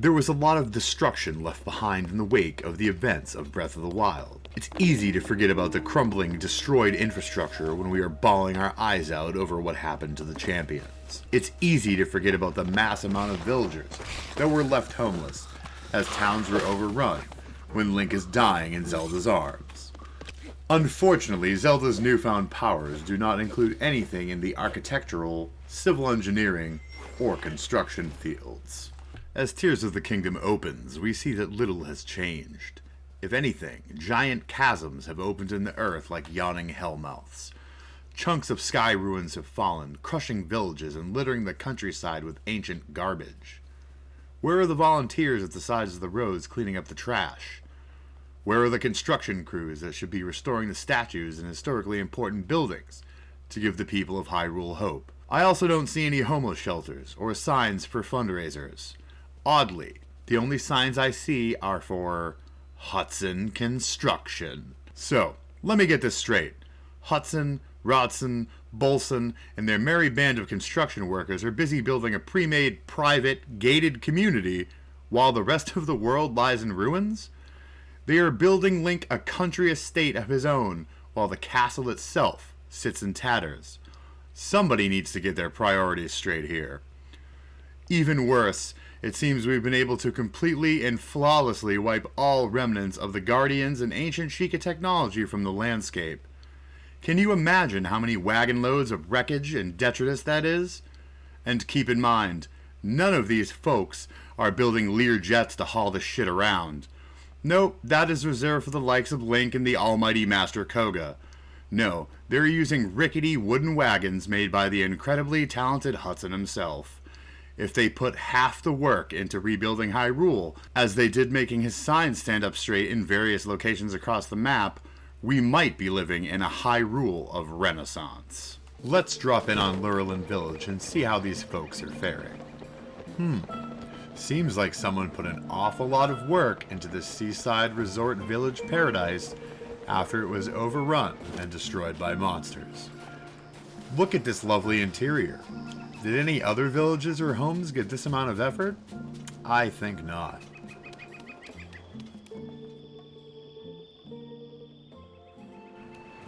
There was a lot of destruction left behind in the wake of the events of Breath of the Wild. It's easy to forget about the crumbling, destroyed infrastructure when we are bawling our eyes out over what happened to the champions. It's easy to forget about the mass amount of villagers that were left homeless as towns were overrun when Link is dying in Zelda's arms. Unfortunately, Zelda's newfound powers do not include anything in the architectural, civil engineering, or construction fields. As Tears of the Kingdom opens, we see that little has changed. If anything, giant chasms have opened in the earth like yawning hellmouths. Chunks of sky ruins have fallen, crushing villages and littering the countryside with ancient garbage. Where are the volunteers at the sides of the roads cleaning up the trash? Where are the construction crews that should be restoring the statues and historically important buildings to give the people of Hyrule hope? I also don't see any homeless shelters or signs for fundraisers. Oddly, the only signs I see are for Hudson Construction. So, let me get this straight. Hudson, Rodson, Bolson, and their merry band of construction workers are busy building a pre-made, private, gated community while the rest of the world lies in ruins? They are building Link a country estate of his own while the castle itself sits in tatters. Somebody needs to get their priorities straight here. Even worse, it seems we've been able to completely and flawlessly wipe all remnants of the Guardians and ancient Sheikah technology from the landscape. Can you imagine how many wagon loads of wreckage and detritus that is? And keep in mind, none of these folks are building Lear jets to haul the shit around. Nope, that is reserved for the likes of Link and the almighty Master Koga. No, they're using rickety wooden wagons made by the incredibly talented Hudson himself. If they put half the work into rebuilding Hyrule, as they did making his sign stand up straight in various locations across the map, we might be living in a Hyrule of Renaissance. Let's drop in on Lurelin Village and see how these folks are faring. Seems like someone put an awful lot of work into this seaside resort village paradise after it was overrun and destroyed by monsters. Look at this lovely interior. Did any other villages or homes get this amount of effort? I think not.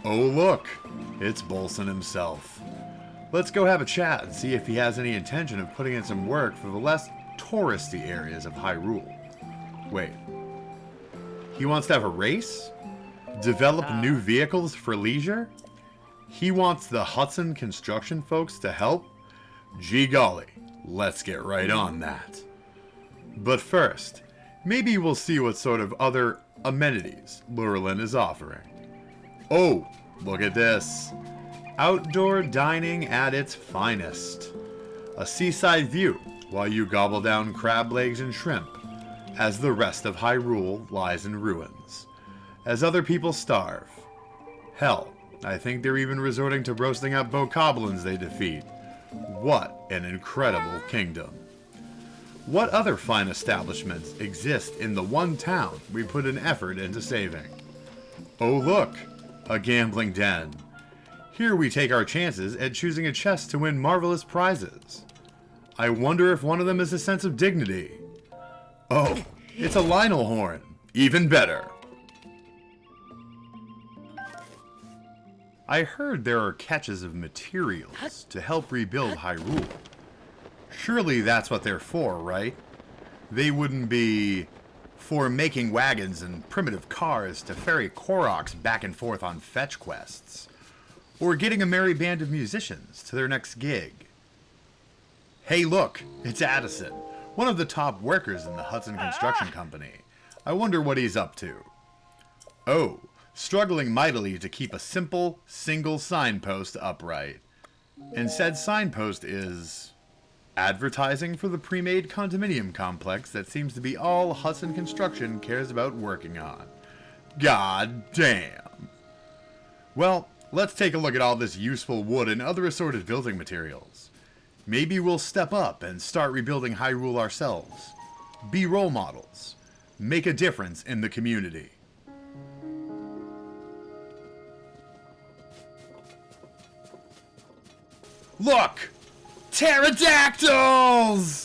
Oh look, it's Bolson himself. Let's go have a chat and see if he has any intention of putting in some work for the less touristy areas of Hyrule. Wait, he wants to have a race? Develop new vehicles for leisure? He wants the Hudson construction folks to help? Gee golly, let's get right on that. But first, maybe we'll see what sort of other amenities Lurelin is offering. Oh, look at this. Outdoor dining at its finest. A seaside view while you gobble down crab legs and shrimp, as the rest of Hyrule lies in ruins, as other people starve. Hell, I think they're even resorting to roasting up bokoblins they defeat. What an incredible kingdom. What other fine establishments exist in the one town we put an effort into saving? Oh look, a gambling den. Here we take our chances at choosing a chest to win marvelous prizes. I wonder if one of them is a sense of dignity. Oh, it's a Lionel horn. Even better. I heard there are catches of materials to help rebuild Hyrule. Surely that's what they're for, right? They wouldn't be for making wagons and primitive cars to ferry Koroks back and forth on fetch quests, or getting a merry band of musicians to their next gig. Hey look, it's Addison, one of the top workers in the Hudson Construction Company. I wonder what he's up to. Oh, struggling mightily to keep a simple, single signpost upright. And said signpost is advertising for the pre-made condominium complex that seems to be all Hudson Construction cares about working on. God damn. Well, let's take a look at all this useful wood and other assorted building materials. Maybe we'll step up and start rebuilding Hyrule ourselves. Be role models. Make a difference in the community. Look! Pterodactyls!